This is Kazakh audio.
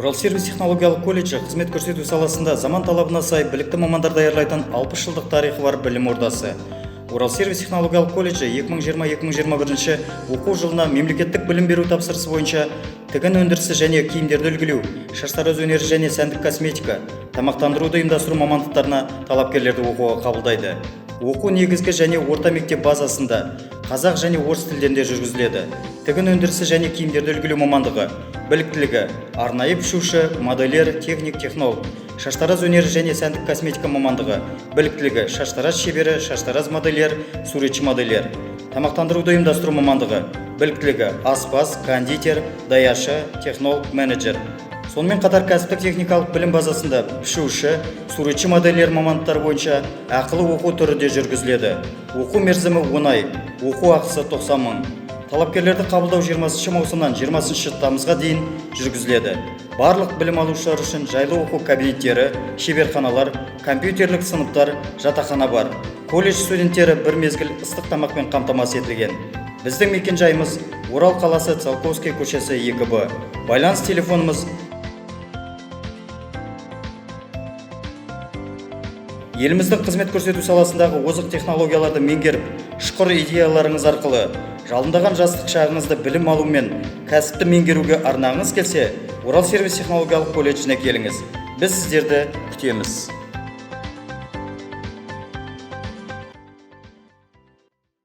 Уралсервис технологиялық колледжі қызмет көрсету саласында заман талабына сай білікті мамандар даярлайтын 60 жылдық тарихы бар білім ордасы. Уралсервис технологиялық колледжі 2020-2021 оқу жылына мемлекеттік білім беру тапсырысы бойынша тігін өндірісі және киімдерді үлгілеу, шаштараз өнері және сәндік косметика, тамақтандыруды ұйымдастыру мамандықтарына талапкерлерді оқуға қабылдайды. Оқу негізгі және орта мектеп базасында қазақ және орыс тілдерінде жүргізіледі. Тігін өндірісі және киімдерді үлгілеу мамандығы, біліктілігі: арнайы пішуші, модельер, техник, технолог. Шаштараз өнері және сәндік косметика мамандығы, біліктілігі: шаштараз шебері, шаштараз модельер, суретші модельер. Тамақтандыруды ұйымдастыру мамандығы, біліктілігі: аспаз, кондитер, даяшы, технолог, менеджер. Сонымен қатар кәсіптік техникалық білім базасында пішуші, суретші модельер мамандықтары бойынша ақылы оқу түрінде жүргізіледі. Оқу мерзімі 10 ай, оқу ақысы 90 мың. Талапкерлерді қабылдау 20 маусымнан 20 тамызға дейін жүргізіледі. Барлық білім алушылар үшін жайлы оқу кабинеттері, шеберханалар, компьютерлік сыныптар, жатақхана бар. Колледж студенттері бір мезгіл ыстық тамақпен қамтамасыз етілген. Біздің мекенжайымыз Орал қаласы, Циолковский көшесі 2Б. Байланыс телефонымыз. Еліміздің қызмет көрсету саласындағы озық технологияларды меңгеріп, ұшқыр идеяларыңыз арқылы жалындаған жастық шағыңызды білім алу мен кәсіпті меңгеруге арнағыңыз келсе, Уралсервис технологиялық колледжіне келіңіз. Біз сіздерді күтеміз.